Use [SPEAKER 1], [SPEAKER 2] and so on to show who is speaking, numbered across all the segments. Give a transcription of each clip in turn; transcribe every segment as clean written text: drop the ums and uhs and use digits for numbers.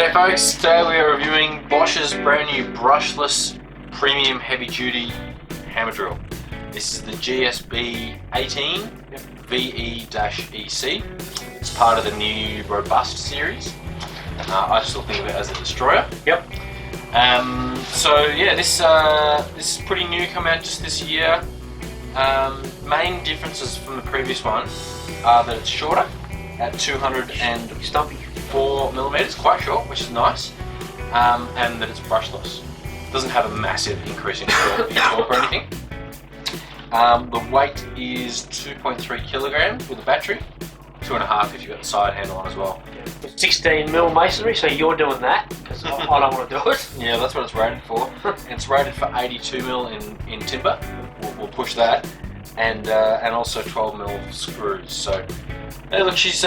[SPEAKER 1] G'day folks, today we are reviewing Bosch's brand new brushless premium heavy duty hammer drill. This is the GSB 18 VE-EC. It's part of the new Robust series. I still think of it as a destroyer.
[SPEAKER 2] Yep.
[SPEAKER 1] So yeah, this is pretty new, come out just this year. Main differences from the previous one are that it's shorter at 204 millimeters, quite short, which is nice, and that it's brushless. It doesn't have a massive increase in torque or anything. The weight is 2.3 kilograms with a battery, 2.5 if you've got the side handle on as well.
[SPEAKER 2] 16mm masonry, so you're doing that, because I don't want to do it.
[SPEAKER 1] Yeah, that's what it's rated for. It's rated for 82mm in timber. We'll push that, and also 12mm screws. So, hey, look, she's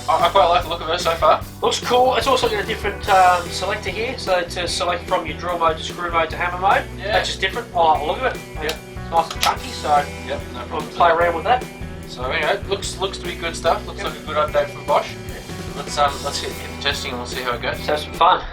[SPEAKER 1] I quite like the look of her so far.
[SPEAKER 2] Looks cool. It's also got a different selector here, so to select from your drill mode to screw mode to hammer mode. Yeah. That's just different. I like the look of it.
[SPEAKER 1] Yeah.
[SPEAKER 2] It's nice and chunky, so
[SPEAKER 1] yep, no problem.
[SPEAKER 2] We'll play around with that.
[SPEAKER 1] So anyway, looks to be good stuff. Looks like a good update from Bosch. Let's hit the testing and we'll see how it goes.
[SPEAKER 2] Let's have some fun.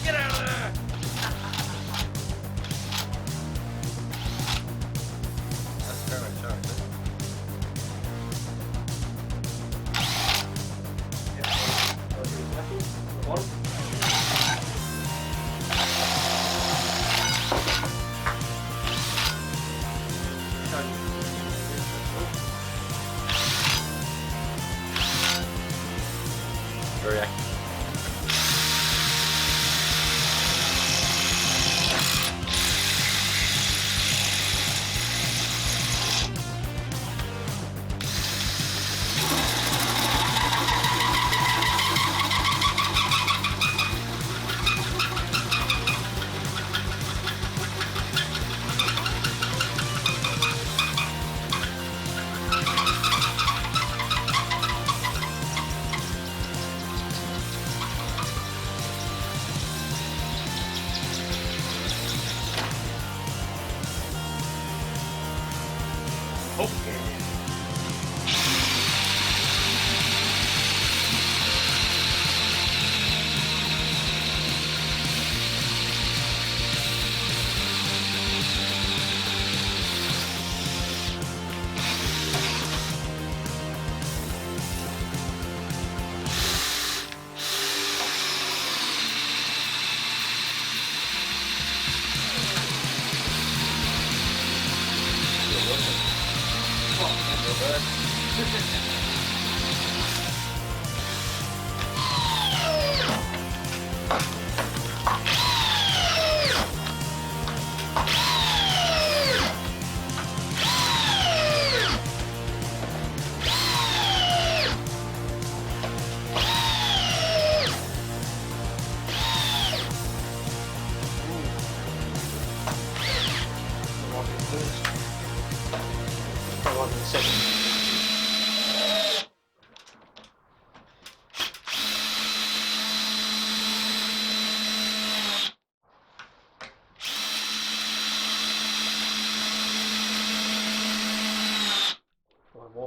[SPEAKER 2] Get out of there!
[SPEAKER 1] That's very much showing, isn't it? Very active.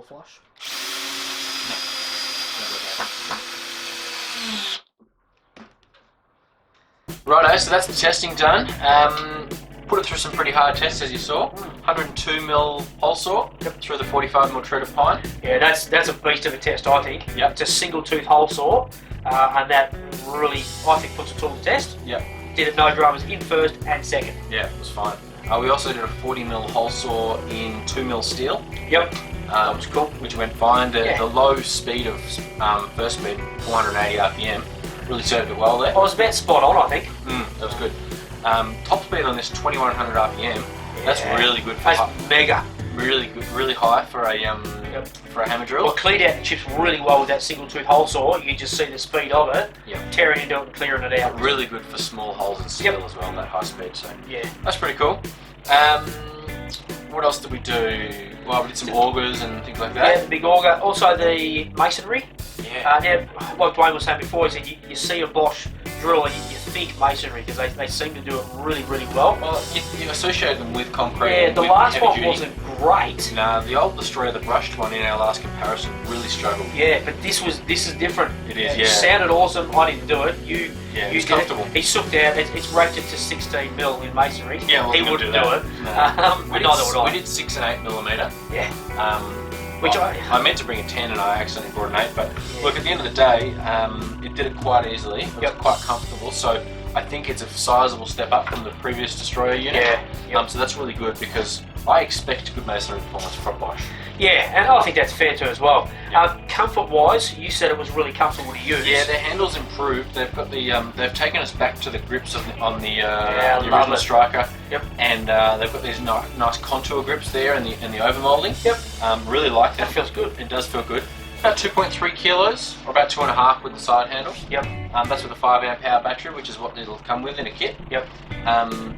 [SPEAKER 2] flush.
[SPEAKER 1] Righto, so that's the testing done. Put it through some pretty hard tests, as you saw. 102mm hole saw through the 45mm tread of pine.
[SPEAKER 2] Yeah, that's a beast of a test, I think.
[SPEAKER 1] Yep.
[SPEAKER 2] It's a single tooth hole saw, and that really, I think, puts it to the test.
[SPEAKER 1] Yep.
[SPEAKER 2] Did it no dramas in first and second.
[SPEAKER 1] Yeah, it was fine. We also did a 40mm hole saw in 2mm steel.
[SPEAKER 2] Yep. That was cool.
[SPEAKER 1] Which went fine. The low speed of first speed, 480 RPM, really served it well there.
[SPEAKER 2] I was about spot on, I think.
[SPEAKER 1] That was good. Top speed on this 2100 RPM. Yeah. That's really good.
[SPEAKER 2] That's mega.
[SPEAKER 1] Really good, really high for a for a hammer drill.
[SPEAKER 2] Well, cleared out the chips really well with that single tooth hole saw. You just see the speed of it, tearing into it and clearing it out.
[SPEAKER 1] Really good for small holes in steel as well, that high speed. So
[SPEAKER 2] yeah,
[SPEAKER 1] that's pretty cool. What else did we do? Well, we did some augers and things like that.
[SPEAKER 2] Yeah, the big auger. Also the masonry.
[SPEAKER 1] Yeah.
[SPEAKER 2] Now, like Dwayne was saying before, he said you see a Bosch drill and you think masonry because they seem to do it really, really well.
[SPEAKER 1] Well, you associate them with concrete.
[SPEAKER 2] Yeah, the last one wasn't great.
[SPEAKER 1] Nah, the old Destroyer, the brushed one in our last comparison, really struggled.
[SPEAKER 2] Yeah, but this is different.
[SPEAKER 1] It is,
[SPEAKER 2] It sounded awesome. I didn't do it. You
[SPEAKER 1] it's comfortable.
[SPEAKER 2] He sucked out. It's rated to 16mm in masonry.
[SPEAKER 1] Yeah, well,
[SPEAKER 2] he wouldn't do it.
[SPEAKER 1] No.
[SPEAKER 2] Neither would I.
[SPEAKER 1] We did 6 and 8mm.
[SPEAKER 2] Yeah.
[SPEAKER 1] Which I meant to bring a 10 and I accidentally brought an 8, but look, at the end of the day, it did it quite easily. It was quite comfortable, so I think it's a sizable step up from the previous Destroyer unit.
[SPEAKER 2] Yeah.
[SPEAKER 1] So that's really good because I expect good masonry performance from Bosch.
[SPEAKER 2] Yeah, and I think that's fair too as well. Comfort-wise, you said it was really comfortable to use.
[SPEAKER 1] Yeah, their handles improved. They've got the they've taken us back to the grips on the original Striker.
[SPEAKER 2] Yep.
[SPEAKER 1] And they've got these nice contour grips there and the overmolding.
[SPEAKER 2] Yep.
[SPEAKER 1] Really like that.
[SPEAKER 2] That feels good.
[SPEAKER 1] It does feel good. About 2.3 kilos, or about 2.5 with the side handle.
[SPEAKER 2] Yep.
[SPEAKER 1] That's with a 5 Ah battery, which is what it'll come with in a kit.
[SPEAKER 2] Yep.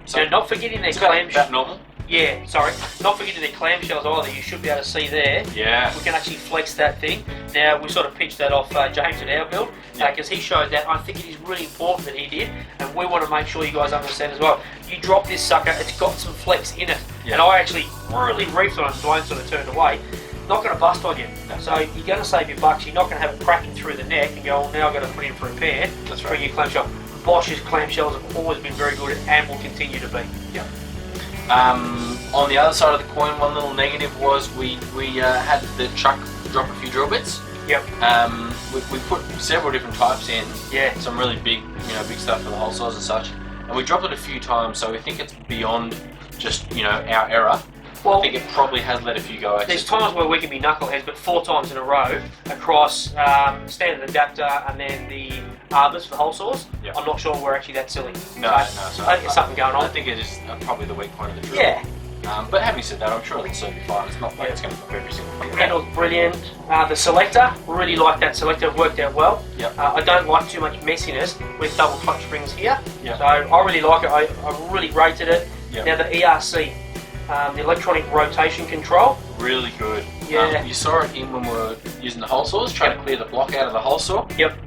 [SPEAKER 1] So
[SPEAKER 2] now, not forgetting their
[SPEAKER 1] about normal.
[SPEAKER 2] Yeah, sorry. Not forgetting their clamshells either. You should be able to see there.
[SPEAKER 1] Yeah.
[SPEAKER 2] We can actually flex that thing. Now, we sort of pitched that off James at our build because he showed that. I think it is really important that he did, and we want to make sure you guys understand as well. You drop this sucker, it's got some flex in it.
[SPEAKER 1] Yeah.
[SPEAKER 2] And I actually really reefed on it, Dwayne sort of turned away. Not going to bust on you.
[SPEAKER 1] No.
[SPEAKER 2] So you're going to save your bucks. You're not going to have it cracking through the neck and go, oh, now I've got to put in for a repair.
[SPEAKER 1] That's right.
[SPEAKER 2] For your clamshell. Bosch's clamshells have always been very good and will continue to be.
[SPEAKER 1] Yeah. On the other side of the coin, one little negative was we had the chuck drop a few drill bits.
[SPEAKER 2] Yep.
[SPEAKER 1] We put several different types in.
[SPEAKER 2] Yeah.
[SPEAKER 1] Some really big stuff for the hole saws and such, and we dropped it a few times. So we think it's beyond just our error.
[SPEAKER 2] Well,
[SPEAKER 1] I think it probably has let a few go.
[SPEAKER 2] There's times where we can be knuckleheads, but 4 times in a row across standard adapter and then the arbors for hole saws.
[SPEAKER 1] Yep.
[SPEAKER 2] I'm not sure we're actually that silly.
[SPEAKER 1] No.
[SPEAKER 2] I think there's something going on.
[SPEAKER 1] I think it is probably the weak point of the drill.
[SPEAKER 2] Yeah.
[SPEAKER 1] But having said that, I'm sure it'll serve you fine. It's not like it's going to be every single thing.
[SPEAKER 2] Handle's brilliant. The selector, really like that selector. It worked out well.
[SPEAKER 1] Yep.
[SPEAKER 2] I don't like too much messiness with double clutch springs here.
[SPEAKER 1] Yep.
[SPEAKER 2] So I really like it. I really rated it.
[SPEAKER 1] Yep.
[SPEAKER 2] Now the ERC, the electronic rotation control.
[SPEAKER 1] Really good.
[SPEAKER 2] Yeah.
[SPEAKER 1] You saw it in when we were using the hole saws, trying to clear the block out of the hole saw.
[SPEAKER 2] Yep.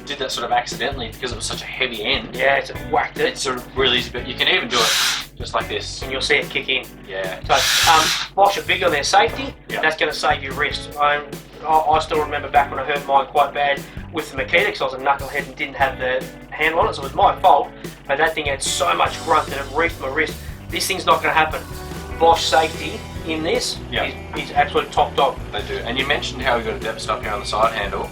[SPEAKER 1] Did that sort of accidentally because it was such a heavy end.
[SPEAKER 2] Yeah, it's whacked it.
[SPEAKER 1] It's sort of really easy, but you can even do it just like this.
[SPEAKER 2] And you'll see it kick in.
[SPEAKER 1] Yeah.
[SPEAKER 2] So, Bosch are big on their safety.
[SPEAKER 1] Yep.
[SPEAKER 2] That's going to save your wrist. I still remember back when I hurt mine quite bad with the Makita because I was a knucklehead and didn't have the handle on it, so it was my fault. But that thing had so much grunt that it reefed my wrist. This thing's not going to happen. Bosch safety in this is absolute top dog.
[SPEAKER 1] They do. And you mentioned how we got a depth stop here on the side handle.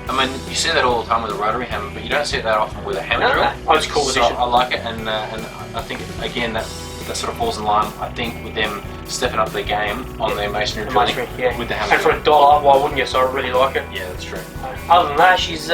[SPEAKER 1] I mean, you see that all the time with a rotary hammer, but you don't see it that often with a hammer drill.
[SPEAKER 2] Oh, it's cool.
[SPEAKER 1] So I like it, and I think again that sort of falls in line. I think with them stepping up their game on their masonry drilling with the hammer.
[SPEAKER 2] And for $1, why wouldn't you? So I really like it.
[SPEAKER 1] Yeah, that's true.
[SPEAKER 2] Other than that, she's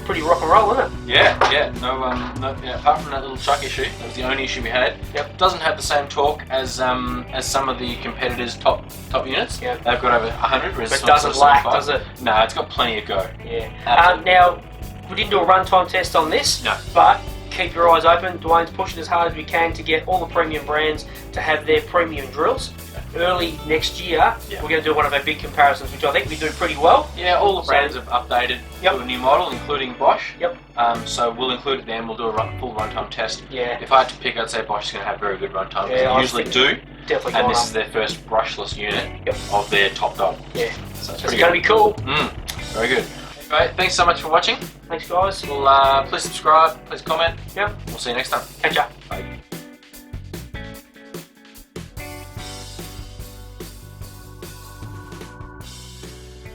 [SPEAKER 2] pretty rock and roll, isn't it?
[SPEAKER 1] Yeah. No, apart from that little chuck issue, that was the only issue we had.
[SPEAKER 2] Yep.
[SPEAKER 1] Doesn't have the same torque as some of the competitors' top units.
[SPEAKER 2] Yep.
[SPEAKER 1] They've got over 100.
[SPEAKER 2] But it doesn't lack, does it?
[SPEAKER 1] No, it's got plenty of go.
[SPEAKER 2] Yeah. Now, we didn't do a runtime test on this.
[SPEAKER 1] No.
[SPEAKER 2] But keep your eyes open. Dwayne's pushing as hard as we can to get all the premium brands to have their premium drills. early next year,
[SPEAKER 1] Yeah.
[SPEAKER 2] we're going to do one of our big comparisons, which I think we do pretty well.
[SPEAKER 1] Yeah, all the brands have updated
[SPEAKER 2] Yep.
[SPEAKER 1] to a new model, including Bosch.
[SPEAKER 2] Yep.
[SPEAKER 1] So we'll include it then. We'll do a full runtime test.
[SPEAKER 2] Yeah.
[SPEAKER 1] If I had to pick, I'd say Bosch is going to have very good runtime.
[SPEAKER 2] Yeah,
[SPEAKER 1] They
[SPEAKER 2] I
[SPEAKER 1] usually
[SPEAKER 2] think
[SPEAKER 1] do.
[SPEAKER 2] Definitely.
[SPEAKER 1] And
[SPEAKER 2] going
[SPEAKER 1] this
[SPEAKER 2] up.
[SPEAKER 1] is their first brushless unit
[SPEAKER 2] Yep.
[SPEAKER 1] of their top dog.
[SPEAKER 2] Yeah.
[SPEAKER 1] So it's
[SPEAKER 2] It's
[SPEAKER 1] pretty
[SPEAKER 2] going to be cool.
[SPEAKER 1] Very good. Anyway, thanks so much for watching.
[SPEAKER 2] Thanks, guys.
[SPEAKER 1] Well, please subscribe, please comment.
[SPEAKER 2] Yep.
[SPEAKER 1] We'll see you next time.
[SPEAKER 2] Catch ya.
[SPEAKER 1] Bye.